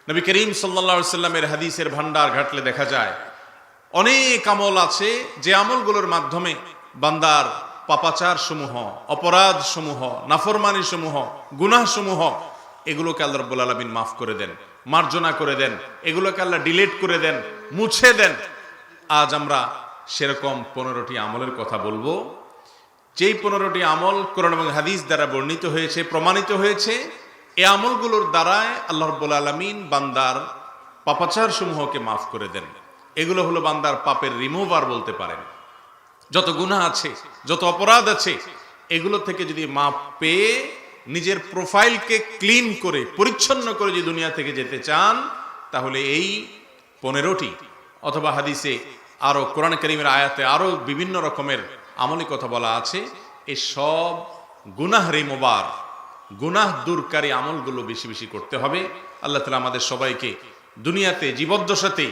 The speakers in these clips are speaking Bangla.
নবী করিম সাল্লাল্লাহু আলাইহি সাল্লামের হাদিসের ভান্ডার ঘাটলে দেখা যায় অনেক আমল আছে যে আমলগুলোর মাধ্যমে বান্দার পাপাচার সমূহ, অপরাধ সমূহ, নাফরমানি সমূহ, গুনাহ সমূহ এগুলোকে আল্লাহ রাব্বুল আলামিন মাফ করে দেন, মার্জনা করে দেন, এগুলোকে আল্লাহ ডিলিট করে দেন, মুছে দেন। আজ আমরা সেরকম 15টি আমলের কথা বলবো, যেই 15টি আমল কোরআন এবং হাদিস দ্বারা বর্ণিত হয়েছে, প্রমাণিত হয়েছে। এই আমলগুলোর দ্বারায় আল্লাহ রাব্বুল আলামিন বান্দার পাপাচার সমূহকে মাফ করে দেন। এগুলো হলো বান্দার পাপের রিমুভার বলতে পারেন। যত গুনাহ আছে, যত অপরাধ আছে, এগুলো থেকে যদি মাপ পেয়ে নিজের প্রোফাইলকে ক্লিন করে, পরিচ্ছন্ন করে যদি দুনিয়া থেকে যেতে চান, তাহলে এই 15টি অথবা হাদিসে আরো কোরআন কারীমের আয়াতে আরো বিভিন্ন রকমের আমলি কথা বলা আছে। এই সব গুনাহ রিমুভার, গুনাহ দূরকারী আমলগুলো বেশি বেশি করতে হবে। আল্লাহ তাআলা আমাদের সবাইকে দুনিয়াতে জীবদ্দশাতে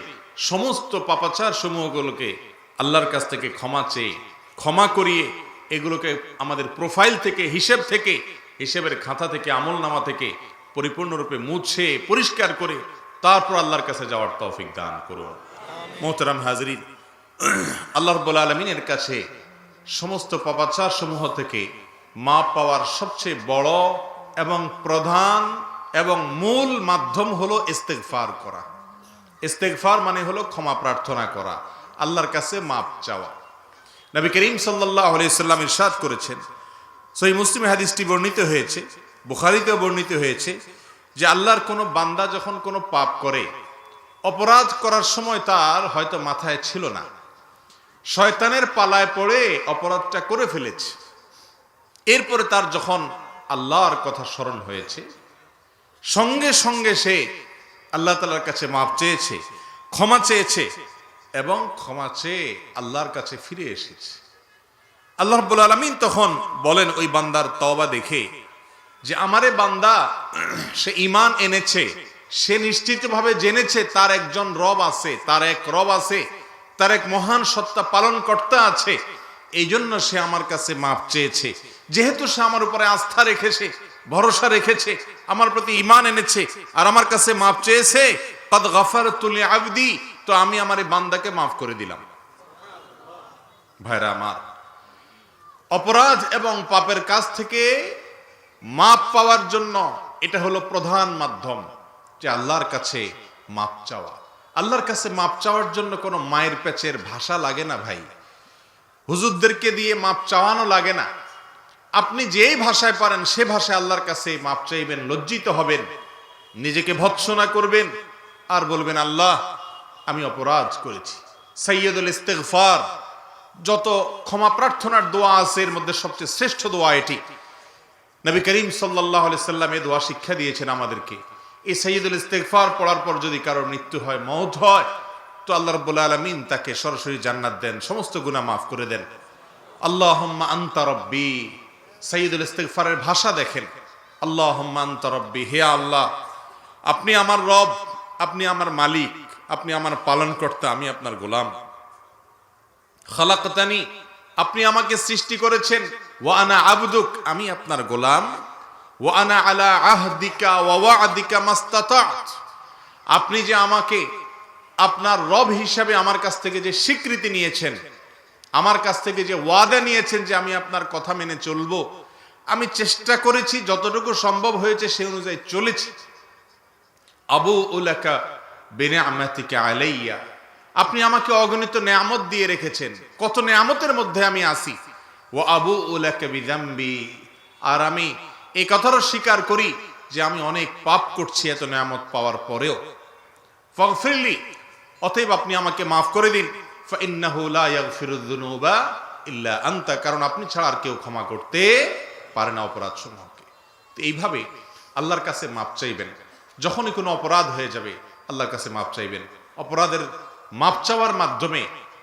সমস্ত পাপাচার সমূহগুলোকে আল্লাহর কাছ থেকে ক্ষমা করিয়ে এগুলোকে আমাদের প্রোফাইল থেকে, হিসেবের খাতা থেকে, আমল নামা থেকে পরিপূর্ণরূপে মুছে পরিষ্কার করে তারপর আল্লাহর কাছে যাওয়ার তৌফিক দান করুন। মোহতারাম হাজরিন, আল্লাহ রাব্বুল আলামিনের কাছে সমস্ত পাপাচার সমূহ থেকে মাপ পাওয়ার সবচেয়ে বড় এবং প্রধান এবং মূল মাধ্যম হলো ইস্তেগফার করা। ইস্তেগফার মানে হলো ক্ষমা প্রার্থনা করা, আল্লাহর কাছে মাপ চাওয়া। নবী করিম সাল্লাল্লাহু আলাইহি সাল্লাম ইরশাদ করেছেন, সহিহ মুসলিমে হাদিসটি বর্ণিত হয়েছে, বুখারীতেও বর্ণিত হয়েছে, যে আল্লাহর কোনো বান্দা যখন কোনো পাপ করে, অপরাধ করার সময় তার হয়তো মাথায় ছিল না, শয়তানের পালায় পড়ে অপরাধটা করে ফেলেছে, এরপরে তার যখন আল্লাহর কথা স্মরণ হয়েছে, সঙ্গে সঙ্গে সে আল্লাহ তাআলার কাছে মাপ চেয়েছে, ক্ষমা চেয়েছে এবং ক্ষমা চেয়ে আল্লাহর কাছে ফিরে এসেছে। আল্লাহ রাব্বুল আলামিন তখন বলেন ওই বান্দার তওবা দেখে যে আমারে বান্দা, সে ঈমান এনেছে, সে নিশ্চিতভাবে জেনেছে তার একজন রব আছে, তার এক রব আছে, তার এক মহান সত্তা পালনকর্তা আছে, এই জন্য সে আমার কাছে মাপ চেয়েছে। যেহেতু সে আমার উপরে আস্থা রেখেছে, ভরসা রেখেছে, আমার প্রতি ঈমান এনেছে আর আমার কাছে মাপ চেয়েছে, কাদ গাফারতু লিআবদি, তো আমি আমার এই বান্দাকে মাফ করে দিলাম। ভাইরা আমার, অপরাধ এবং পাপের কাছ থেকে মাপ পাওয়ার জন্য এটা হলো প্রধান মাধ্যম, যে আল্লাহর কাছে মাপ চাওয়া। আল্লাহর কাছে মাপ চাওয়ার জন্য কোনো মায়ের পেচের ভাষা লাগে না ভাই, হুজুরদেরকে দিয়ে মাপ চাওয়ানো লাগে না। আপনি যেই ভাষায় পারেন সে ভাষায় আল্লাহর কাছে মাপ চাইবেন, লজ্জিত হবেন, নিজেকে ভৎসনা করবেন আর বলবেন, আল্লাহ আমি অপরাধ করেছি। সাইয়্যিদুল ইস্তিগফার, যত ক্ষমা প্রার্থনার দোয়া আছে এর মধ্যে সবচেয়ে শ্রেষ্ঠ দোয়া এটি। নবী করিম সাল্লাল্লাহু আলাইহি সাল্লাম এই দোয়া শিক্ষা দিয়েছেন আমাদেরকে। এই সাইয়্যিদুল ইস্তিগফার পড়ার পর যদি কারোর মৃত্যু হয়, মওত হয়, তো আল্লাহ রাব্বুল আলামিন তাকে সরাসরি জান্নাত দেন, সমস্ত গুনাহ মাফ করে দেন। আল্লাহুম্মা আনতা রাব্বি, সাইয়্যিদুল ইস্তিগফারের ভাষা দেখেন, আল্লাহুম্মা আনতা রাব্বি, হে আল্লাহ আপনি আমার রব, আপনি আমার মালিক, আপনি আমার পালনকর্তা, আমি আপনার গোলাম। খালাকতানি, আপনি আমাকে সৃষ্টি করেছেন, ওয়া আনা আবদুক, আমি আপনার গোলাম, ওয়া আনা আলা আহদিকা ওয়া ওয়া'দিকা মাস্তাতা'ত, আপনি যে আমাকে আপনার রব হিসাবে আমার কাছ থেকে যে স্বীকৃতি নিয়েছেন, আমার কাছ থেকে যে ওয়াদা নিয়েছেন যে আমি আপনার কথা মেনে চলবো, আমি চেষ্টা করেছি, যতটুকু সম্ভব হয়েছে সে অনুযায়ী চলেছি। আবু উলাকা বিনিআমাতিকা আলাইয়া, আপনি আমাকে অগণিত নেয়ামত দিয়ে রেখেছেন, কত নেয়ামতের মধ্যে আমি আছি। ওয়া আবু উলাকা বিযামবি, আর আমি এই কথারও স্বীকার করি যে আমি অনেক পাপ করছি এত নেয়ামত পাওয়ার পরেও। ফাগফিরলি, অতএব আপনি আমাকে মাফ করে দিন। ফাইন্নাহু লা ইয়াগফিরুয যুনুবা ইল্লা আনতা, কারণ আপনি ছাড়া আর কেউ ক্ষমা করতে পারে না অপরাধ সমূহকে। তো এইভাবে আল্লাহর কাছে মাপ চাইবেন। যখনই কোনো অপরাধ হয়ে যাবে আল্লাহর কাছে মাপ চাইবেন। অপরাধের মাপ চাওয়ার মাধ্যমে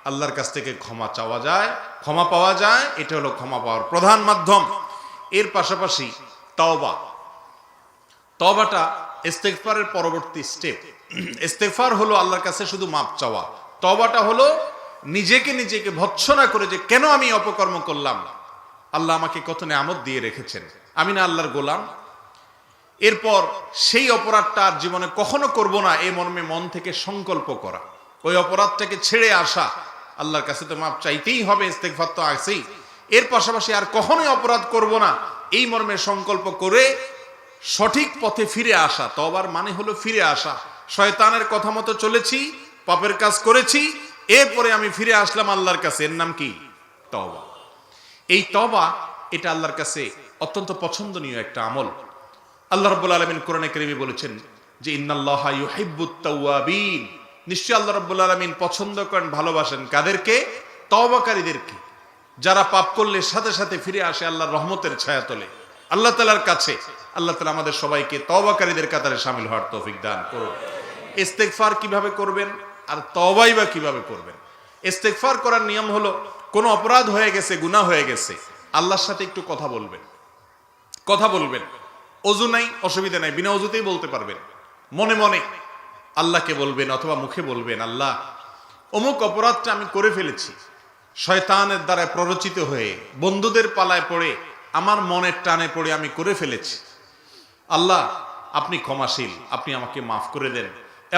আল্লাহর কাছ থেকে ক্ষমা চাওয়া যায়, ক্ষমা পাওয়া যায়, এটা হলো ক্ষমা পাওয়ার প্রধান মাধ্যম। এর পাশাপাশি তওবা, তওবাটা ইস্তিগফারের পরবর্তী স্টেপ। ইস্তিগফার হলো আল্লাহর কাছে শুধু মাপ চাওয়া, তওবাটা হলো নিজেকে ভৎসনা করে যে কেন আমি অপকর্ম করলাম, আল্লাহ আমাকে কত নেয়ামত দিয়ে রেখেছেন, আমি না আল্লাহর গোলাম। এরপর সেই অপরাধটা আর জীবনে কখনো করব না এই মর্মে মন থেকে সংকল্প করা, ওই অপরাধটাকে ছেড়ে আসা, আল্লাহর কাছে তো মাপ চাইতেই হবে, ইস্তেগফার তো আছেই, এর পাশাপাশি আর কখনোই অপরাধ করব না এই মর্মে সংকল্প করে সঠিক পথে ফিরে আসা। তওবার মানে হলো ফিরে আসা। শয়তানের কথা মতো চলেছি, পাপের কাজ করেছি, এরপরে আমি ফিরে আসলাম আল্লাহর কাছে, এর নাম কি? তওবা। এই তওবা এটা আল্লাহর কাছে অত্যন্ত পছন্দনীয় একটা আমল। আল্লাহ রাব্বুল আলামিন কোরআনে কারীমে বলেছেন যে ইন্নাল্লাহা ইউহিব্বুত তাওয়াবিন, নিশ্চয়ই আল্লাহ রাব্বুল আলামিন পছন্দ করেন, ভালোবাসেন কাদেরকে? তওবাকারীদেরকে, যারা পাপ করলে সাথে সাথে ফিরে আসে আল্লাহর রহমতের ছায়া তলে, আল্লাহ তাআলার কাছে। আল্লাহ তাআলা আমাদের সবাইকে তওবাকারীদের কাতারে শামিল হওয়ার তৌফিক দান করুন। ইস্তেগফার কিভাবে করবেন আর তওবাই বা কিভাবে করবেন? ইস্তেগফার করার নিয়ম হলো, কোনো অপরাধ হয়ে গেছে, গুনাহ হয়ে গেছে, আল্লাহর সাথে একটু কথা বলবেন। কথা বলবেন, অজু নাই, অসুবিধা নাই, বিনা অজুতেই বলতে পারবেন। মনে মনে আল্লাহকে বলবেন অথবা মুখে বলবেন, আল্লাহ অমুক অপরাধটা আমি করে ফেলেছি, শয়তানের দ্বারা প্ররোচিত হয়ে, বন্ধুদের পালায় পড়ে, আমার মনের টানে পড়ে আমি করে ফেলেছি। আল্লাহ আপনি ক্ষমাশীল, আপনি আমাকে মাফ করে দেন,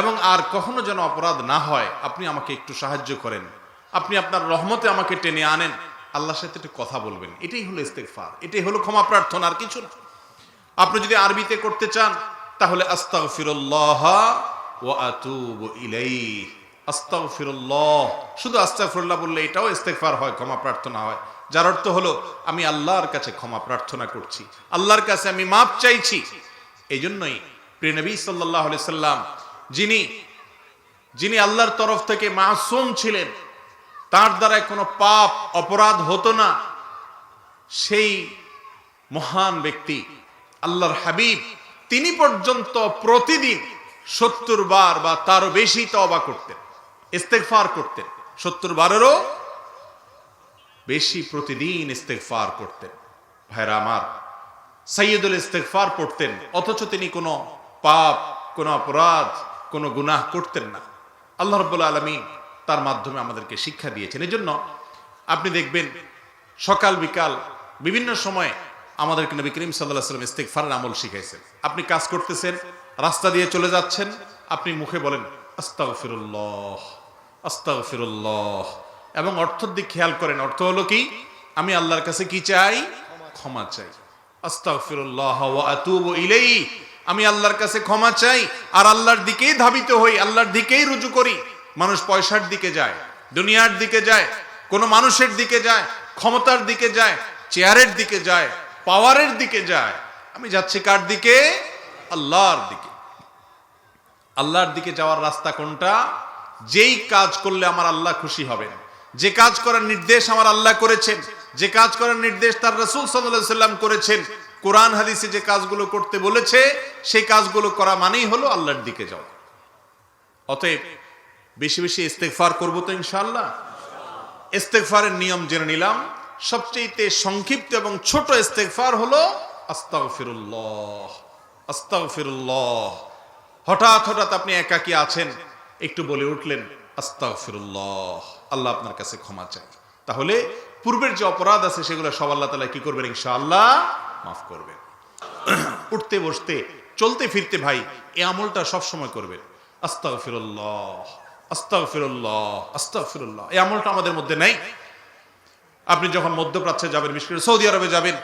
এবং আর কখনো যেন অপরাধ না হয় আপনি আমাকে একটু সাহায্য করেন, আপনি আপনার রহমতে আমাকে টেনে আনেন। আল্লাহর সাথে একটু কথা বলবেন, এটাই হলো ইস্তেগফার, এটাই হলো ক্ষমা প্রার্থনা, আর কিছু না। আপনি যদি আরবিতে করতে চান তাহলে আস্তাগফিরুল্লাহ ওয়া আতুবু ইলাইহি, আস্তাগফিরুল্লাহ, শুধু আস্তাগফিরুল্লাহ বললে এটাও ইস্তেগফার হয়, ক্ষমা প্রার্থনা হয়, যার অর্থ হলো আমি আল্লাহর কাছে ক্ষমা প্রার্থনা করছি, আল্লাহর কাছে আমি মাপ চাইছি। এই জন্যই প্রিয় নবী সাল্লাল্লাহু আলাইহি সাল্লাম, যিনি আল্লাহর তরফ থেকে মাসুম ছিলেন, তার দ্বারা কোনো পাপ অপরাধ হতো না, সেই মহান ব্যক্তি আল্লাহর হাবিব, তিনি পর্যন্ত প্রতিদিন 70 বার বা তারও বেশি তওবা করতেন, ইস্তেগফার করতেন, 70 বারেরও বেশি প্রতিদিন ইস্তেগফার করতেন। ভাইরা আমার, সাইয়্যিদুল ইস্তেগফার পড়তেন, অথচ তিনি কোনো পাপ, কোনো অপরাধ, কোনো গুনাহ করতেন না। আল্লাহ রাব্বুল আলামিন তার মাধ্যমে আমাদেরকে শিক্ষা দিয়েছেন। এই জন্য আপনি দেখবেন সকাল বিকাল বিভিন্ন সময়ে আমাদেরকে নবী করিম সাল্লাল্লাহু আলাইহি ওয়াসাল্লাম ইস্তেগফারের আমল শিখাইছেন। আপনি কাজ করতেছেন, রাস্তা দিয়ে চলে যাচ্ছেন, আপনি মুখে বলেন আস্তাগফিরুল্লাহ, আস্তাগফিরুল্লাহ, এবং অর্থের দিক খেয়াল করেন। অর্থ হলো কি? আমি আল্লাহর কাছে কি চাই? ক্ষমা চাই। আস্তাগফিরুল্লাহ ওয়া আতুবু ইলাইহি, আমি আল্লাহর কাছে ক্ষমা চাই আর আল্লাহর দিকেই ধাবিত হই, আল্লাহর দিকেই রুজু করি। মানুষ পয়সার দিকে যায়, দুনিয়ার দিকে যায়, কোন মানুষের দিকে যায়, ক্ষমতার দিকে যায়, চেয়ারের দিকে যায়, পাওয়ারের দিকে যায়। আমি যাচ্ছি কার দিকে? আল্লাহর দিকে। আল্লাহর দিকে যাওয়ার রাস্তা কোনটা? যেই কাজ করলে আমার আল্লাহ খুশি হবেন, যে কাজ করার নির্দেশ আমার আল্লাহ করেছেন, যে কাজ করার নির্দেশ তার রাসূল সাল্লাল্লাহু আলাইহি সাল্লাম করেছেন, কোরআন হাদিসে যে কাজগুলো করতে বলেছে সেই কাজগুলো করা মানেই হলো আল্লাহর দিকে যাওয়া। অতএব বেশি বেশি ইস্তেগফার করব তো ইনশাআল্লাহ। ইস্তেগফারের নিয়ম জেনে নিলাম। সবচেয়ে সংক্ষিপ্ত এবং ছোট ইস্তেগফার হলো আস্তাগফিরুল্লাহ, আস্তাগফিরুল্লাহ। হঠাৎ হঠাৎ আপনি একাকী আছেন, একটু বলে উঠলেন আস্তাগফিরুল্লাহ, আল্লাহ আপনার কাছে ক্ষমা চাই। তাহলে পূর্বের যে অপরাধ আছে সেগুলো সব আল্লাহ তাআলা কি করবেন? ইনশাআল্লাহ মাফ করবেন। উঠতে বসতে চলতে ফিরতে ভাই এই আমলটা সব সময় করবেন। আস্তাগফিরুল্লাহ, আস্তাগফিরুল্লাহ, আস্তাগফিরুল্লাহ। এই আমলটা আমাদের মধ্যে নেই। আপনি যখন মধ্যপ্রাচ্যে যাবেন, বিশেষ করে সৌদি আরবে যাবেন,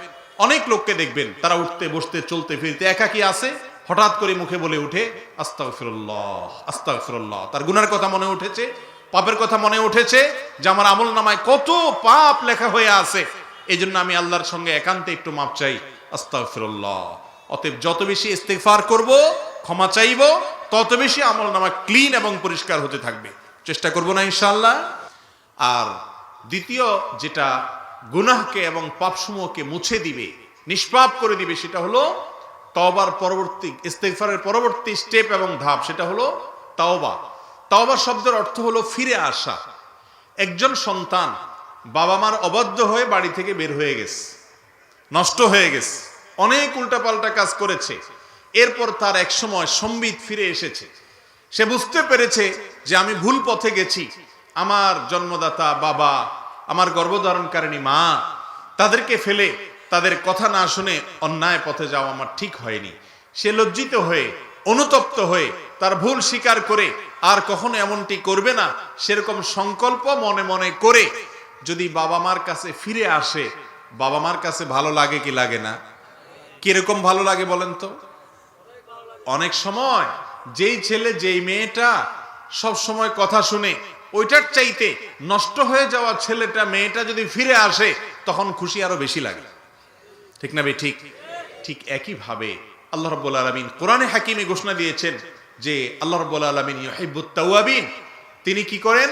অনেক লোককে দেখবেন তারা উঠতে বসতে চলতে ফিরতে একাকী আছে, হঠাৎ করে মুখে বলে উঠে আস্তাগফিরুল্লাহ, আস্তাগফিরুল্লাহ। তার গুনার কথা মনে উঠেছে, পাপের কথা মনে উঠেছে যে আমার আমল নামায় কত পাপ লেখা হয়ে আছে, এই জন্য আমি আল্লাহর সঙ্গে একান্তে একটু মাপ চাই, আস্তাগফিরুল্লাহ। অতএব যত বেশি ইস্তেগফার করব, ক্ষমা চাইব, তত বেশি আমল নামা ক্লিন এবং পরিষ্কার হতে থাকবে। চেষ্টা করব না ইনশাআল্লাহ। আর দ্বিতীয় যেটা গুনাহকে এবং পাপসমূহকে মুছে দিবে, নিষ্পাপ করে দিবে, সেটা হলো তওবার পরবর্তী, ইস্তেগফারের পরবর্তী স্টেপ এবং ধাপ, সেটা হলো তাওবা। তাওবা শব্দের অর্থ হলো ফিরে আসা। একজন সন্তান বাবা মার অবাধ্য হয়ে বাড়ি থেকে বের হয়ে গেছে, নষ্ট হয়ে গেছে, অনেক উল্টাপাল্টা কাজ করেছে, এরপর তার এক সময় সম্বিত ফিরে এসেছে। সে বুঝতে পেরেছে যে আমি ভুল পথে গেছি, আমার জন্মদাতা বাবা, আমার গর্ভধারণকারিণী মা, তাদেরকে ফেলে তাদের কথা না শুনে অন্যায় পথে যাওয়া আমার ঠিক হয়নি। সে লজ্জিত হয়ে অনুতপ্ত হয়ে তার ভুল স্বীকার করে আর কখনো এমনটি করবে না, সেরকম সংকল্প মনে মনে করে যদি বাবা মার কাছে ফিরে আসে, বাবা মার কাছে ভালো লাগে কি লাগে না? কিরকম ভালো লাগে বলেন তো? অনেক সময় যেই ছেলে যেই মেয়েটা সব সময় কথা শুনে, ওইটার চাইতে নষ্ট হয়ে যাওয়া ছেলেটা মেয়েটা যদি ফিরে আসে তখন খুশি আরো বেশি লাগে, ঠিক না? ঠিক ঠিক একই ভাবে আল্লাহ রাব্বুল আলামিন কোরআনে হাকিমে ঘোষণা দিয়েছেন যে আল্লাহ রাব্বুল আলামিন ইউহিব্বুত তাওয়াবিন, তিনি কি করেন?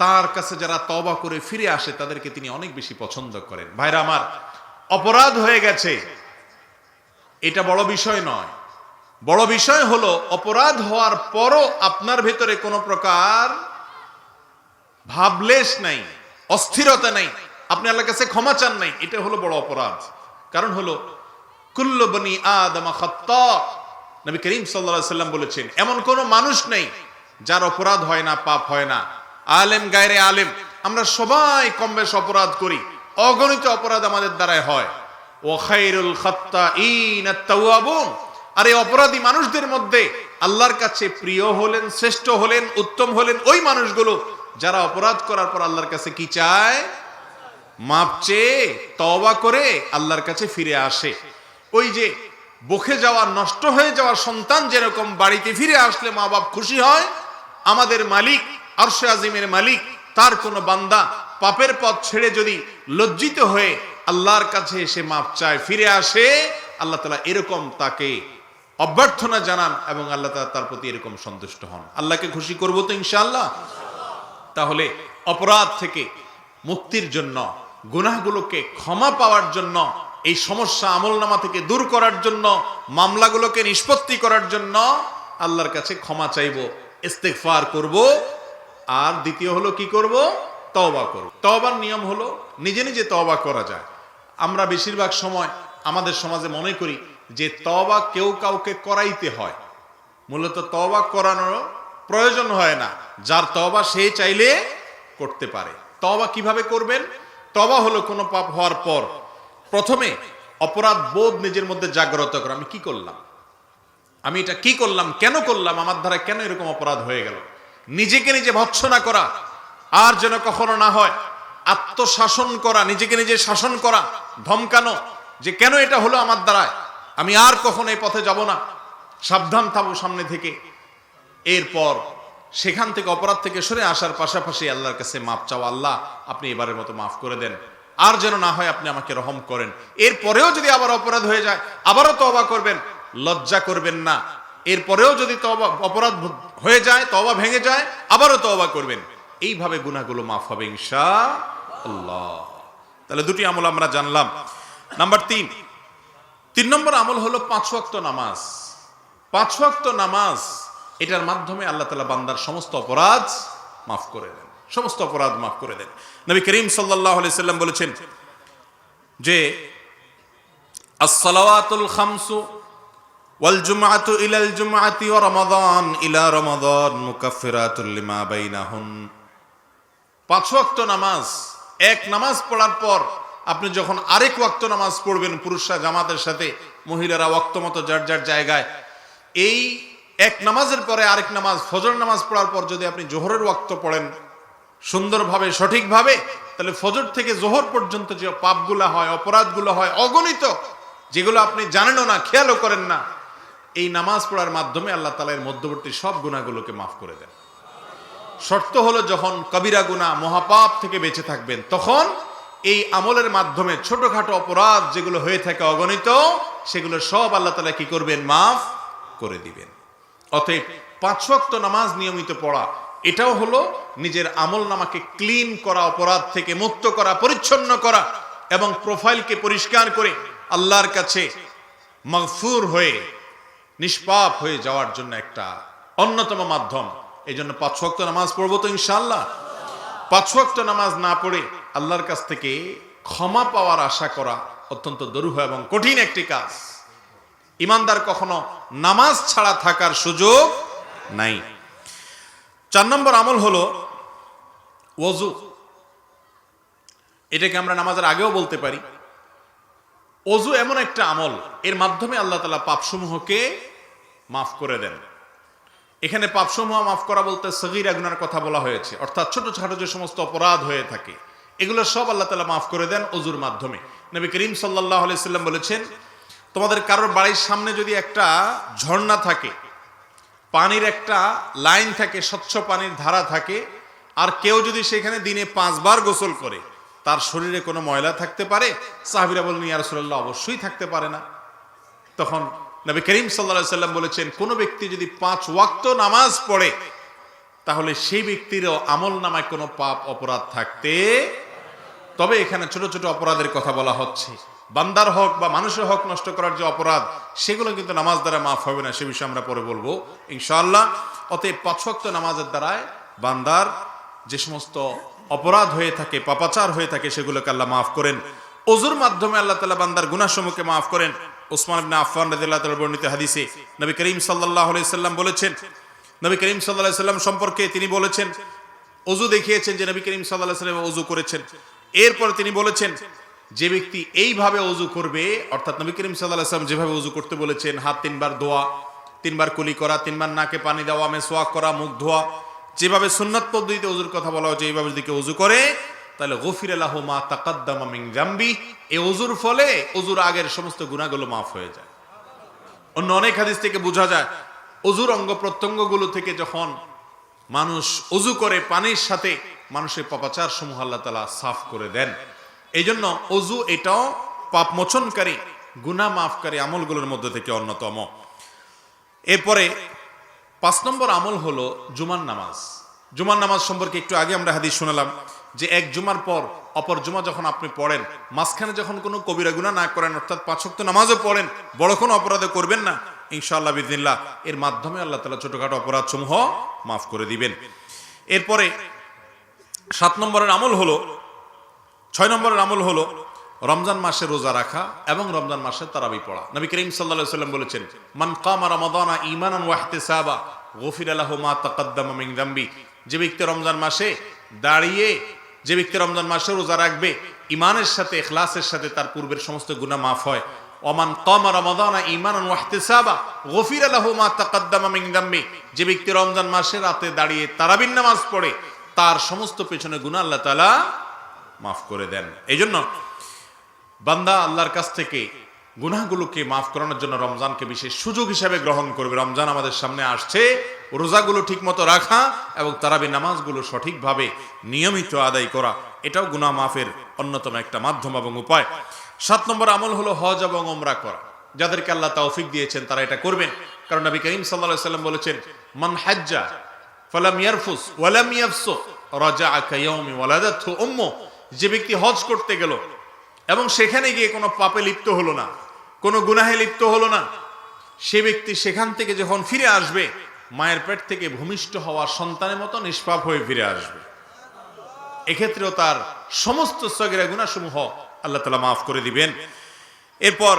তার কাছে যারা তওবা করে ফিরে আসে তাদেরকে তিনি অনেক বেশি পছন্দ করেন। ভাইরা আমার, অপরাধ হয়ে গেছে এটা বড় বিষয় নয়। বড় বিষয় হলো অপরাধ হওয়ার পরও আপনার ভেতরে কোনো প্রকার ভাবলেশ নাই, অস্থিরতা নাই, আপনি আল্লাহর কাছে ক্ষমা চান নাই, এটা হলো বড় অপরাধ। কারণ হলো কুল্লু বনি আদম খাত্তা, নবী করিম সাল্লাল্লাহু আলাইহি সাল্লাম বলেছেন এমন কোন মানুষ নেই যার অপরাধ হয় না, পাপ হয় না। আলেম গায়রে আলেম, আমরা সবাই কম বেশ অপরাধ করি, অগণিত অপরাধ আমাদের দ্বারাই হয়। ওয়া খায়রুল খাত্তাইন আত-তাওয়াবুন, আর এই অপরাধী মানুষদের মধ্যে আল্লাহর কাছে প্রিয় হলেন, শ্রেষ্ঠ হলেন, উত্তম হলেন ওই মানুষগুলো যারা অপরাধ করার পর আল্লাহর কাছে কি চায়? মাপ চেয়ে তওবা করে আল্লাহর কাছে ফিরে আসে। ওই যে বকে যাওয়া, নষ্ট হয়ে যাওয়া সন্তান যেরকম বাড়িতে ফিরে আসলে মা বাপ খুশি হয়, আমাদের মালিক আরশে আজিমের মালিক, তার কোনো বান্দা পাপের পথ ছেড়ে যদি লজ্জিত হয়ে আল্লাহর কাছে এসে মাপ চায়, ফিরে আসে, আল্লাহ তাআলা এরকম তাকে অভ্যর্থনা জানান এবং আল্লাহ তাআলা তার প্রতি এরকম সন্তুষ্ট হন। আল্লাহকে খুশি করব তো ইনশাআল্লাহ। তাহলে অপরাধ থেকে মুক্তির জন্য, গুনাহগুলোকে ক্ষমা পাওয়ার জন্য, এই সমস্যা আমলনামা থেকে দূর করার জন্য, মামলাগুলোকে নিষ্পত্তি করার জন্য আল্লাহর কাছে ক্ষমা চাইব, ইস্তেগফার করব। আর দ্বিতীয় হলো কি করব? তওবা করব। তওবার নিয়ম হলো নিজে নিজে তওবা করা যায়। আমরা বেশিরভাগ সময় আমাদের সমাজে মনে করি যে তওবা কেউ কাউকে করাইতে হয়। মূলত তওবা করানোর প্রয়োজন হয় না, যার তওবা সে চাইলে করতে পারে। তওবা কিভাবে করবেন? তওবা হলো কোনো পাপ হওয়ার পর প্রথমে অপরাধ বোধ নিজের মধ্যে জাগ্রত করা। আমি কি করলাম? আমি এটা কি করলাম? কেন করলাম? আমার দ্বারা কেন এরকম অপরাধ হয়ে গেল? নিজেকে নিজে ভৎসনা করা আর যেন কখনো না হয়। আত্মশাসন করা, নিজেকে নিজে শাসন করা, ধমকানো যে কেন এটা হলো আমার দ্বারায়, আমি আর কখনো এই পথে যাব না, সাবধান থাকবো সামনে থেকে। এরপর সেখান থেকে অপরাধ থেকে সরে আসার পাশাপাশি আল্লাহর কাছে মাপ চাওয়া, আল্লাহ আপনি এবারের মতো মাফ করে দেন, আর যেন না হয় আপনি আমাকে রহম করেন। এরপরেও যদি আবার অপরাধ হয়ে যায় আবারও তওবা করবেন, লজ্জা করবেন না। এরপরেও যদি তওবা অপরাধ হয়ে যায়, তওবা ভেঙে যায়, আবারও তওবা করবেন। এইভাবে গুনাহগুলো মাফ হবে ইনশাআল্লাহ। তাহলে দুটি আমল আমরা জানলাম। নাম্বার 3 নম্বর আমল হলো 5 ওয়াক্ত নামাজ। 5 ওয়াক্ত নামাজ, এটার মাধ্যমে আল্লাহ তাআলা বান্দার সমস্ত অপরাধ মাফ করে দেন, সমস্ত অপরাধ মাফ করে দেন। নবী করিম সাল্লাল্লাহু আলাইহি সাল্লাম বলেছেন যে as-সালাওয়াতুল খামসু ওয়াল জুমআতু ইলাল জুমআতি ওয়া রমাদান ইলা রমাদান মুকাফফিরাতুল লিমা বাইনাহুন। 5 ওয়াক্ত নামাজ, এক নামাজ পড়ার পর আপনি যখন আরেক ওয়াক্ত নামাজ পড়বেন, পুরুষরা জামাতের সাথে, মহিলারা ওয়াক্ত মতো যার যার জায়গায়, এই এক নামাজের পরে আরেক নামাজ, ফজর নামাজ পড়ার পর যদি আপনি জোহরের ওয়াক্ত পড়েন সুন্দরভাবে, সঠিকভাবে, তাহলে ফজর থেকে জোহর পর্যন্ত যে পাপগুলো হয়, অপরাধগুলো হয় অগণিত, যেগুলো আপনি জানেনও না, খেয়ালও করেন না, এই নামাজ পড়ার মাধ্যমে আল্লাহ তাআলা এর মধ্যবর্তী সব গুনাহগুলোকে মাফ করে দেন। শর্ত হলো যখন কবিরা গুনাহ, মহাপাপ থেকে বেঁচে থাকবেন, তখন এই আমলের মাধ্যমে ছোটখাটো অপরাধ যেগুলো হয়ে থাকে অগণিত, সেগুলো সব আল্লাহ তাআলা কি করবেন? মাফ করে দিবেন। অতএব 5 ওয়াক্ত নামাজ নিয়মিত পড়া, এটাও হলো নিজের আমল নামাকে ক্লিন করা, অপরাধ থেকে মুক্ত করা, পরিচ্ছন্ন করা এবং প্রোফাইলকে পরিষ্কার করে আল্লাহর কাছে মাগফুর হয়ে, নিষ্পাপ হয়ে যাওয়ার জন্য একটা অন্যতম মাধ্যম। এই জন্য 5 ওয়াক্ত নামাজ পড়বো তো ইনশাআল্লাহ। 5 ওয়াক্ত নামাজ না পড়ে আল্লাহর কাছ থেকে ক্ষমা পাওয়ার আশা করা অত্যন্ত দুরূহ এবং কঠিন একটি কাজ। ইমানদার কখনো নামাজ ছাড়া থাকার সুযোগ নাই। 4 নম্বর আমল হলো ওযু। এটাকে আমরা নামাজের আগেও বলতে পারি, অজু এমন একটা আমল, এর মাধ্যমে আল্লাহ তাআলা পাপসমূহকে মাফ করে দেন। এখানে পাপসমূহ মাফ করা বলতে সগীরা গুনার কথা বলা হয়েছে, অর্থাৎ ছোটখাটো যে সমস্ত অপরাধ হয়ে থাকে এগুলো সব আল্লাহ তাআলা মাফ করে দেন অজুর মাধ্যমে। নবী করিম সাল্লাল্লাহু আলাইহি সাল্লাম বলেছেন, তোমাদের কারোর বাড়ির সামনে যদি একটা ঝর্ণা থাকে, পানির একটা লাইন থাকে, স্বচ্ছ পানির ধারা থাকে, আর কেউ যদি সেখানে দিনে 5 বার গোসল করে, তার শরীরে কোনো ময়লা থাকতে পারে? সাহাবীরা বললেন, ইয়া রাসূলুল্লাহ, অবশ্যই থাকতে পারে না। তখন নবী করিম সাল্লাল্লাহু আলাইহি সাল্লাম বলেছেন, কোন ব্যক্তি যদি 5 ওয়াক্ত নামাজ পড়ে, তাহলে সেই ব্যক্তিরও আমল নামায় কোনো পাপ অপরাধ থাকতে, তবে এখানে ছোট ছোট অপরাধের কথা বলা হচ্ছে। বান্দার হক বা মানুষের হক নষ্ট করার যে অপরাধ, সেগুলো কিন্তু নামাজ দ্বারা মাফ হবে না, সে বিষয়ে আমরা পরে বলবো ইনশাআল্লাহ। অতএব 5 ওয়াক্ত নামাজের দ্বারায় বান্দার যে সমস্ত অপরাধ হয়ে থাকে, পাপাচার হয়ে থাকে, সেগুলোকে আল্লাহ মাফ করেন। ওযুর মাধ্যমে আল্লাহ তাআলা বান্দার গুনাহসমূহকে মাফ করেন। ওসমান ইবনে আফফান রাদিয়াল্লাহু তাআলা বর্ণিত হাদিসে নবী করিম সাল্লাল্লাহু আলাইহি সাল্লাম বলেছেন, নবী করিম সাল্লাল্লাহু আলাইহি সাল্লাম সম্পর্কে তিনি বলেছেন, ওযু দেখিয়েছেন যে নবী করিম সাল্লাল্লাহু আলাইহি সাল্লাম ওযু করেছেন। এরপর তিনি বলেছেন, যে ব্যক্তি এইভাবে ওযু করবে, অর্থাৎ নবী করিম সাল্লাল্লাহু আলাইহি সাল্লাম যেভাবে ওযু করতে বলেছেন, হাত 3 বার ধোয়া, 3 বার কুলি করা, 3 বার নাকে পানি দেওয়া, মেসওয়াক করা, মুখ ধোয়া, যেভাবে সুন্নাত পদ্ধতিতে ওযুর কথা বলা হয়েছে, এইভাবে যদি কেউ ওযু করে, তাহলে গফিরা লাহু মা তাকাদ্দামা মিন যামবি, এই ওযুর ফলে ওযুর আগের সমস্ত গুনাহগুলো মাফ হয়ে যায়। অন্য অনেক হাদিস থেকে বোঝা যায়, ওযুর অঙ্গ প্রত্যঙ্গগুলো থেকে যখন মানুষ ওযু করে, পানির সাথে মানুষের পাপাচার সমূহ আল্লাহ তাআলা সাফ করে দেন। এই জন্য ওযু এটাও পাপ মোচনকারী, গুনাহ মাফকারী আমলগুলোর মধ্যে থেকে অন্যতম। এরপরে 5 নম্বর আমল হলো জুমার নামাজ। জুমার নামাজ সম্পর্কে একটু আগে আমরা হাদিস শুনলাম যে এক জুমার পর অপর জুমা যখন আপনি পড়েন, মাঝখানে যখন কোনো কবিরা গুনাহ না করেন, অর্থাৎ 5 ওয়াক্ত নামাজও পড়েন, বড় কোনো অপরাধ করবেন না, ইনশাআল্লাহ বিইذনিল্লাহ এর মাধ্যমে আল্লাহ তাআলা ছোটখাটো অপরাধ সমূহ মাফ করে দিবেন। এরপরে 7 নম্বরের আমল হলো, 6 নম্বরের আমল হলো রমজান মাসে রোজা রাখা এবং রমজান মাসে তারাবি পড়া। নবী করিম সাল্লাল্লাহু আলাইহি সাল্লাম বলেছেন, মান কামা রমাদানা ঈমানান ওয়া ইহতিসাবা গুফিরা লাহু মা তাকাদ্দামা মিন যামবি, যে ব্যক্তি রমজান মাসে দাঁড়িয়ে, যে ব্যক্তি রমজান মাসে রোজা রাখবে ঈমানের সাথে, ইখলাসের সাথে, তার পূর্বের সমস্ত গুনাহ মাফ হয়। ওমান কামা রমাদানা ঈমানান ওয়া ইহতিসাবা গুফিরা লাহু মা তাকাদ্দামা মিন যামবি, যে ব্যক্তি রমজান মাসে রাতে দাঁড়িয়ে তারাবির নামাজ পড়ে, তার সমস্ত পেছনে গুনাহ আল্লাহ তাআলা মাফ করে দেন। এইজন্য বান্দা আল্লাহর কাছ থেকে গুনাহগুলোকে মাফ করানোর জন্য রমজানকে বিশেষ সুযোগ হিসেবে গ্রহণ করবে। রমজান আমাদের সামনে আসছে, রোজাগুলো ঠিকমতো রাখা এবং তারাবি নামাজগুলো সঠিকভাবে নিয়মিত আদায় করা, এটাও গুনাহ মাফের অন্যতম একটা মাধ্যম এবং উপায়। 7 নম্বর আমল হলো হজ এবং উমরা করা। যাদেরকে আল্লাহ তৌফিক দিয়েছেন তারা এটা করবেন, কারণ নবী করিম সাল্লাল্লাহু আলাইহি সাল্লাম বলেছেন, মান হাজ্জা ফালাম ইয়ারফুস ওয়ালাম ইয়াফসুক রাজাআ কায়াউমি ওয়ালাদাতহু উম্মু, যে ব্যক্তি হজ করতে গেল এবং সেখানে গিয়ে কোনো পাপে লিপ্ত হলো না, কোনো গুনাহে লিপ্ত হলো না, সে ব্যক্তি সেখান থেকে যখন ফিরে আসবে, মায়ের পেট থেকে ভূমিষ্ঠ হওয়া সন্তানের মতো নিষ্পাপ হয়ে ফিরে আসবে। এক্ষেত্রেও তার সমস্ত সগীরা গুনাহসমূহ আল্লাহ তাআলা মাফ করে দিবেন। এরপর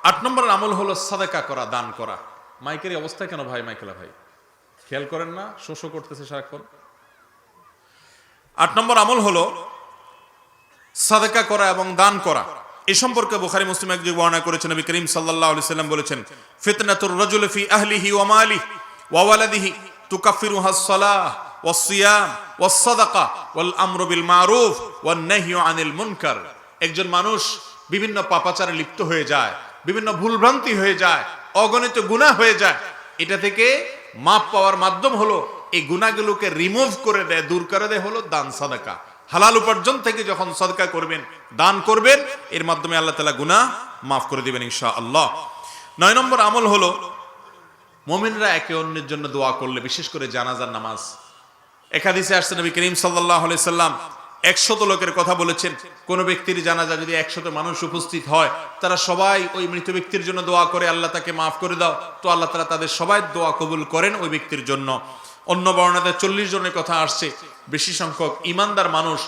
8 নম্বরের আমল হলো সাদাকা করা, দান করা। মাইকের অবস্থা কেন ভাই? মাইকেলা ভাই খেয়াল করেন না, শোষো করতেছে সারাক্ষণ। 8 নম্বর আমল হলো সাদাকা করা এবং দান করা। এই সম্পর্কে বুখারী মুসলিম একযোগে বর্ণনা করেছেন, নবী করিম সাল্লাল্লাহু আলাইহি সাল্লাম বলেছেন, ফিতনাতুর রাজুলি ফি আহলিহি ওয়া মালিহি ওয়া ওয়ালাদিহি তুকাফিরুহা আস-সালাহ ওয়াস-সিয়াম ওয়াস-সাদাকা ওয়াল আমরু বিল মারুফ ওয়ান নাহয়ু আনিল মুনকার। একজন মানুষ বিভিন্ন পাপাচারে লিপ্ত হয়ে যায়, বিভিন্ন ভুলভ্রান্তি হয়ে যায়, অগণিত গুনাহ হয়ে যায়, এটা থেকে মাপ পাওয়ার মাধ্যম হলো এই গুনাহগুলোকে রিমুভ করে দেয়, দূর করে দেয় হলো দান সাদাকা। হালাল উপার্জন থেকে যখন সাদকা করবেন, দান করবেন, এর মাধ্যমে আল্লাহ তাআলা গুনাহ মাফ করে দিবেন ইনশাআল্লাহ। 9 নম্বর আমল হলো মুমিনরা একে অন্যের জন্য দোয়া করলে, বিশেষ করে জানাজার নামাজ। এক হাদিসে আসছে নবী করিম সাল্লাল্লাহু আলাইহি সাল্লাম 100 লোকের কথা বলেছেন। কোন ব্যক্তির জানাজা যদি 100 মানুষ উপস্থিত হয়, তারা সবাই ওই মৃত ব্যক্তির জন্য দোয়া করে, আল্লাহ তাকে মাফ করে দাও, তো আল্লাহ তাআলা তাদের সবাই দোয়া কবুল করেন ওই ব্যক্তির জন্য। অন্য বর্ণনাতে 40 জনের কথা আসছে, বেশি সংখ্যক ইমানদার মানুষ,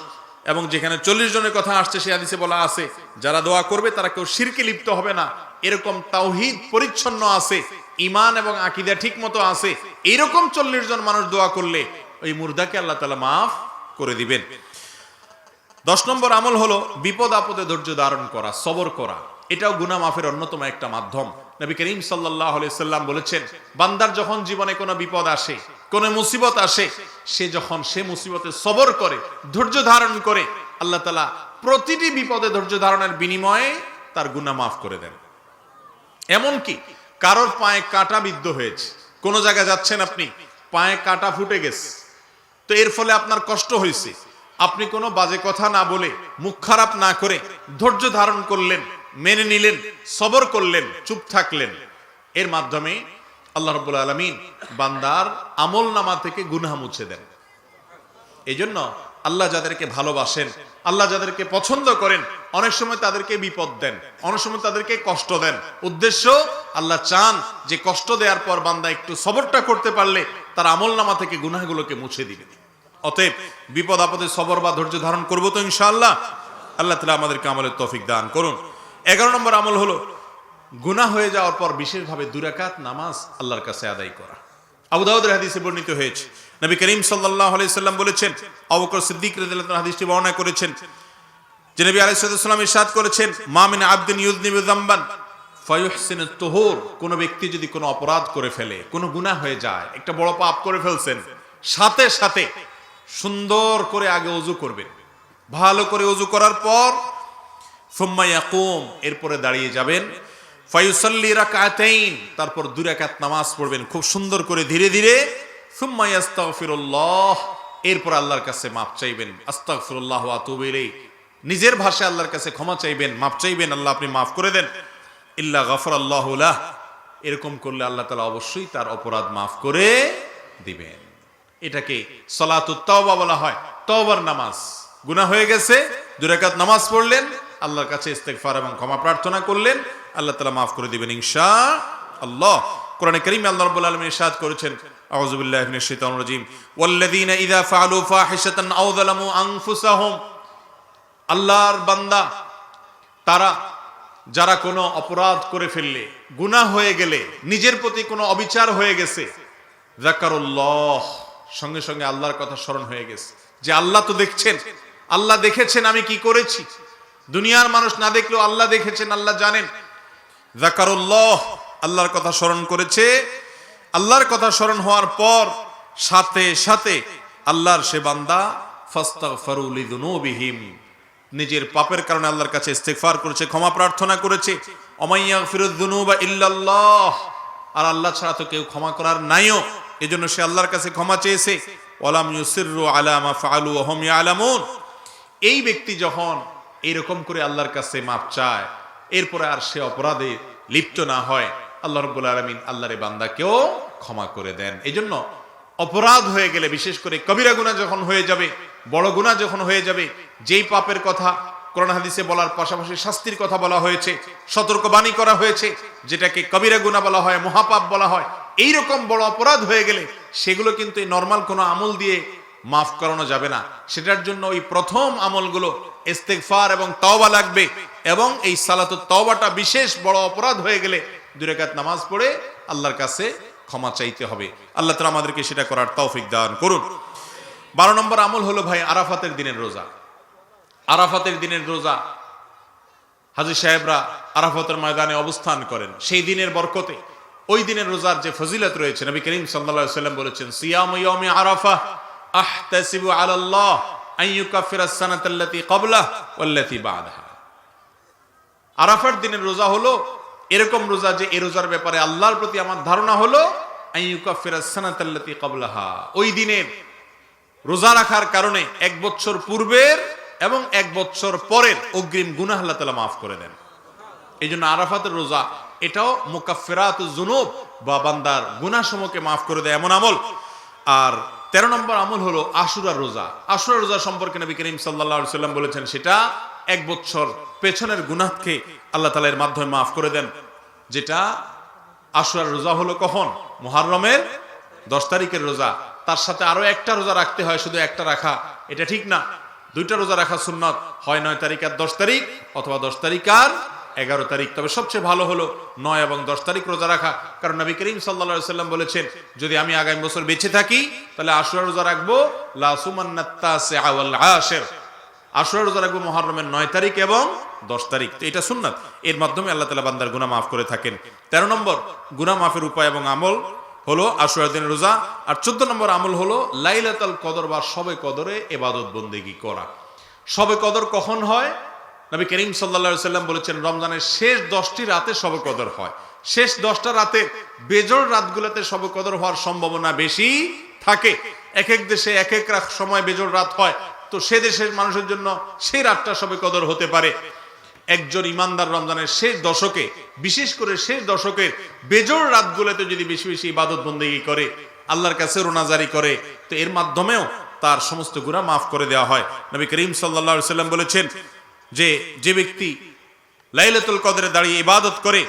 এবং যেখানে 40 জনের কথা আসছে সে হাদিসে বলা আছে যারা দোয়া করবে তারা কেউ শিরকে লিপ্ত হবে না, এরকম তাওহীদ পরিচ্ছন্ন আছে, ঈমান এবং আকীদা ঠিক মতো আছে, এইরকম 40 জন মানুষ দোয়া করলে ওই মুর্দাকে আল্লাহ তাআলা মাফ করে দিবেন। 10 নম্বর আমল হলো বিপদ আপদে ধৈর্য ধারণ করা, সবর করা। এটাও গুনাহ মাফের অন্যতম একটা মাধ্যম। নবী করিম সাল্লাল্লাহু আলাইহি সাল্লাম বলেছেন, বান্দার যখন জীবনে কোনো বিপদ আসে, কোনো মুসিবত আসে, সে যখন সে মুসিবতে সবর করে, ধৈর্য ধারণ করে, আল্লাহ তাআলা প্রতিটি বিপদে ধৈর্য ধারণের বিনিময়ে তার গুনাহ মাফ করে দেন। এমনকি কারোর পায়ে কাঁটা বিদ্ধ হয়েছে, কোন জায়গায় যাচ্ছেন আপনি, পায়ে কাঁটা ফুটে গেছে, তো এর ফলে আপনার কষ্ট হয়েছে, আপনি কোনো বাজে কথা না বলে, মুখ খারাপ না করে ধৈর্য ধারণ করলেন, মেনে নিলেন, সবর করলেন, চুপ থাকলেন, এর মাধ্যমে আল্লাহ রাব্বুল আলামিন বান্দার আমল নামা থেকে গুনাহ মুছে দেন। এই জন্য আল্লাহ যাদেরকে ভালোবাসেন, আল্লাহ যাদেরকে পছন্দ করেন, অনেক সময় তাদেরকে বিপদ দেন, অনেক সময় তাদেরকে কষ্ট দেন। উদ্দেশ্য, আল্লাহ চান যে কষ্ট দেওয়ার পর বান্দা একটু সবরটা করতে পারলে তার আমল নামা থেকে গুনাহগুলোকে মুছে দিবেন। অতএব বিপদ আপদে সবর বা ধৈর্য ধারণ করবো তো ইনশাআল্লাহ। আল্লাহ তাআলা আমাদেরকে আমলের তৌফিক দান করুন। 11 নম্বর আমল হলো গুনাহ হয়ে যাওয়ার পর বিশেষভাবে 2 রাকাত নামাজ আল্লাহর কাছে আদায় করা। আবু দাউদের হাদিসে বর্ণিত হয়েছে, নবী করিম সাল্লাল্লাহু আলাইহি সাল্লাম বলেছেন, আবু বকর সিদ্দিক রাদিয়াল্লাহু আনহু হাদিসটি বর্ণনা করেছেন যে নবী আলাইহিস সালাম ইরশাদ করেছেন, মা মিন আবদিন ইউযনিবু যামবান ফায়ুহসিনুত তুহুর, কোন ব্যক্তি যদি কোনো অপরাধ করে ফেলে, কোনো গুনাহ হয়ে যায়, একটা বড় পাপ করে ফেলছেন, সাথে সাথে সুন্দর করে আগে ওযু করবেন, ভালো করে ওযু করার পর সুম্মা ইয়াকুম, এরপরে দাঁড়িয়ে যাবেন, ফায়ুসাল্লি রাকাতাইন, তারপর 2 রাকাত নামাজ পড়বেন খুব সুন্দর করে ধীরে ধীরে, সুম্মা ইস্তাগফিরুল্লাহ, এরপর আল্লাহর কাছে মাপ চাইবেন, আস্তাগফিরুল্লাহ ওয়া আতুবু ইলাইহি, নিজের ভাষায় আল্লাহর কাছে ক্ষমা চাইবেন, মাপ চাইবেন, আল্লাহ আপনি মাফ করে দেন, ইল্লা গাফারাল্লাহু লাহ, এরকম করলে আল্লাহ তাআলা অবশ্যই তার অপরাধ মাফ করে দিবেন। এটাকে সালাতুত তাওবা বলা হয়, তওবার নামাজ। গুনাহ হয়ে গেছে, 2 রাকাত নামাজ পড়লেন, আল্লাহর কাছে ইস্তেগফার এবং ক্ষমা প্রার্থনা করলেন, আল্লাহ তাআলা মাফ করে দিবেন ইনশাআল্লাহ। কোরআনে কারীমে আল্লাহ রাব্বুল আলামিন ইরশাদ করেছেন, আউযু বিল্লাহি মিনাশ শাইতানির রাজীম, ওয়াল্লাযীনা ইযা ফাআলু ফাহিশাতান আও যালামু আনফুসাহুম, আল্লাহর বান্দা তারা যারা কোনো অপরাধ করে ফেললে, গুনাহ হয়ে গেলে, নিজের প্রতি কোনো অবিচার হয়ে গেছে, যাকারুল্লাহ, সঙ্গে সঙ্গে আল্লাহর কথা স্মরণ হয়ে গেছে যে আল্লাহ তো দেখছেন, আল্লাহ দেখেছেন আমি কি করেছি, দুনিয়ার মানুষ না দেখলেও আল্লাহ দেখেছেন, আল্লাহ জানেন। যাকারুল্লাহ, আল্লাহর কথা স্মরণ করেছে, আল্লাহর কথা স্মরণ হওয়ার পর সাথে সাথে আল্লাহর সে বান্দা ফাস্তাগফারু লিযুনুবিহিম, নিজের পাপের কারণে আল্লাহর কাছে ইস্তেগফার করেছে, ক্ষমা প্রার্থনা করেছে। ওমাইয়াগফিরুয যুনুবা ইল্লাল্লাহ, আর আল্লাহ ছাড়া তো কেউ ক্ষমা করার নাইও, এজন্য সে আল্লাহর কাছে ক্ষমা চেয়েছে। ওয়ালাম ইউসিররু আলা মা ফাআলু ওয়া হুম ইয়ালামুন, এই ব্যক্তি যখন এরকম করে আল্লাহর কাছে মাপ চায়, এরপরে আর সে অপরাধে লিপ্ত না হয়, আল্লাহ রাব্বুল আলামিন আল্লাহর বান্দাকেও ক্ষমা করে দেন। এজন্য অপরাধ হয়ে গেলে, বিশেষ করে কবিরা গুনাহ যখন হয়ে যাবে, বড় গুনাহ যখন হয়ে যাবে, যেই পাপের কথা কোরআন হাদিসে বলার পাশাপাশি শাস্তির কথা বলা হয়েছে, সতর্কবাণী করা হয়েছে, যেটাকে কবিরা গুনাহ বলা হয়, মহাপাপ বলা হয়, এই রকম বড় অপরাধ হয়ে গেলে সেগুলো কিন্তু এই নরমাল কোনো আমল দিয়ে মাফ করানো যাবে না। সেটার জন্য ওই প্রথম আমলগুলো ইস্তেগফার এবং তওবা লাগবে, এবং এই সালাতুত তওবাটা বিশেষ বড় অপরাধ হয়ে গেলে 2 রাকাত নামাজ পড়ে আল্লাহর কাছে ক্ষমা চাইতে হবে। আল্লাহ তাআলা আমাদেরকে সেটা করার তৌফিক দান করুন। 12 নম্বর আমল হলো ভাই আরাফাতের দিনের রোজা। আরাফাতের দিনের রোজা, হাজী সাহেবরা আরাফাতের ময়দানে অবস্থান করেন, সেই দিনের বরকতে, ওই দিনের রোজার যে ফজিলত রয়েছে, নবী করিম সাল্লাল্লাহু আলাইহি ওয়াসাল্লাম বলেছেন, সিয়ামু ইয়াউমি আরাফা আহতাসিবু আলাল্লাহ আন ইউকাফিরা আস-সানাতা আল্লাতী ক্বাবলাহা ওয়াল্লাতী বা'দাহা। আরাফার দিনের রোজা হলো এরকম রোজা যে এই রোজার ব্যাপারে আল্লাহর প্রতি আমার ধারণা হলো আন ইউকাফিরা আস-সানাতা আল্লাতী ক্বাবলাহা, ওই দিনের রোজা রাখার কারণে 1 বছর পূর্বের এবং 1 বছর পরের অগ্রিম গুনাহ আল্লাহ তাআলা মাফ করে দেন। এই জন্য আরাফাতের রোজা এটাও মুকাফফিরাতুজ যুনুব বা বান্দার গুনাহ সমূহকে মাফ করে দেয় এমন আমল। আর 13 নম্বর আমল হলো আশুরার রোজা। আশুরার রোজা সম্পর্কে নবী করিম সাল্লাল্লাহু আলাইহি ওয়াসাল্লাম বলেছেন, সেটা 1 বছর পেছনের গুনাহকে আল্লাহ তাআলা এর মাধ্যমে মাফ করে দেন। যেটা আশুরার রোজা হলো কখন? মুহররমের 10 তারিখের রোজা। তার সাথে আরো একটা রোজা রাখতে হয়, শুধু একটা রাখা এটা ঠিক না, 2টা রোজা রাখা সুন্নাত, হয় 9 তারিখ আর 10 তারিখ অথবা 10 তারিখ আর 11 তারিখ। তবে সবচেয়ে ভালো হলো 9 এবং 10 তারিখ রোজা রাখা, কারণ নবী করিম সাল্লাল্লাহু আলাইহি ওয়াসাল্লাম বলেছেন, যদি আমি আগামী বছর বেঁচে থাকি তাহলে আশুরা রোজা রাখবো, লা সুমান্নাত তাসিআ ওয়াল আশির, আশুরা রোজা রাখবো মুহররমের 9 তারিখ এবং 10 তারিখ। তো এটা সুন্নাত, এর মাধ্যমে আল্লাহ তাআলা বান্দার গুনাহ মাফ করে থাকেন। 13 নম্বর গুনাহ মাফের উপায় এবং আমল হলো আশুরা দিনের রোজা। আর 14 নম্বর আমল হলো লাইলাতুল কদর বা শবে কদরে ইবাদত বন্দেগী করা। শবে কদর কখন হয়? নবী করিম সাল্লাল্লাহু আলাইহি সাল্লাম বলেছেন রমজানের শেষ 10টি রাতে শবে কদর হয়। শেষ 10টা রাতে বেজোড় রাতগুলোতে শবে কদর হওয়ার সম্ভাবনা বেশি থাকে। এক এক দেশে এক এক সময় বেজোড় রাত হয়, তো সে দেশের মানুষের জন্য সেই রাতটা শবে কদর হতে পারে। একজন ইমানদার রমজানের শেষ দশকে, বিশেষ করে শেষ দশকের বেজোড় রাতগুলোতে যদি বেশি বেশি ইবাদত বন্দেগী করে, আল্লাহর কাছে রোনাজারি করে, তো এর মাধ্যমেও তার সমস্ত গুনাহ মাফ করে দেওয়া হয়। নবী করিম সাল্লাল্লাহু আলাইহি সাল্লাম বলেছেন যে ব্যক্তি লাইলাতুল কদরে দাঁড়িয়ে ইবাদত করে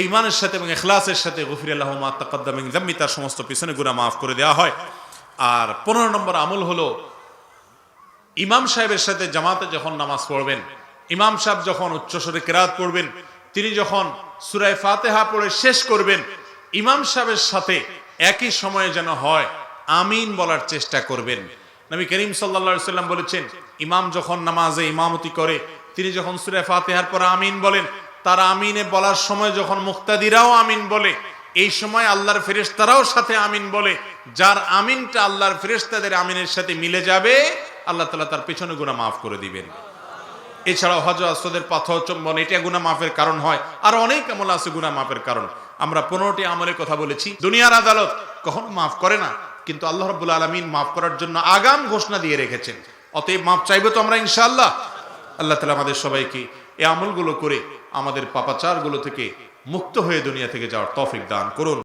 ঈমানের সাথে এবং ইখলাসের সাথে গফির লাহু মা তাকাদ্দাম মিন যামবি, তার সমস্ত পিছনে গুনাহ মাফ করে দেওয়া হয়। আর 15 নম্বর আমল হলো ইমাম সাহেবের সাথে জামাতে যখন নামাজ পড়বেন, ইমাম সাহেব যখন উচ্চস্বরে কিরাত পড়বেন, তিনি যখন সূরা ফাতিহা পড়ে শেষ করবেন, ইমাম সাহেবের সাথে একই সময়ে যেন হয় আমিন বলার চেষ্টা করবেন। নবী করিম সাল্লাল্লাহু আলাইহি সাল্লাম বলেছেন ইমাম যখন নামাজে ইমামতি করে, তিনি যখন সূরা ফাতিহার পর আমিন বলেন, তার আমিনে বলার সময় যখন মুক্তাদিরাও আমিন বলে, এই সময় আল্লাহর ফেরেশতারাও সাথে আমিন বলে। যার আমিনটা আল্লাহর ফেরেশতাদের আমিনের সাথে মিলে যাবে, আল্লাহ তাআলা তার পেছনে গুনাহ মাফ করে দিবেন। এছাড়াও হজ আসওয়াদের পাথর চুম্বন, এটা গুনাহ মাফের কারণ হয়। আর অনেক আমল আছে গুনাহ মাফের কারণ। আমরা 15টি আমলের কথা বলেছি। দুনিয়ার আদালত কখনো মাফ করে না, কিন্তু আল্লাহ রাব্বুল আলামিন মাফ করার জন্য আগাম ঘোষণা দিয়ে রেখেছেন। অতএব মাফ চাইবো তো আমরা ইনশাআল্লাহ। আল্লাহ তাআলা আমাদের সবাইকে এই আমলগুলো করে আমাদের পাপাচারগুলো থেকে মুক্ত হয়ে দুনিয়া থেকে যাওয়ার তৌফিক দান করুন।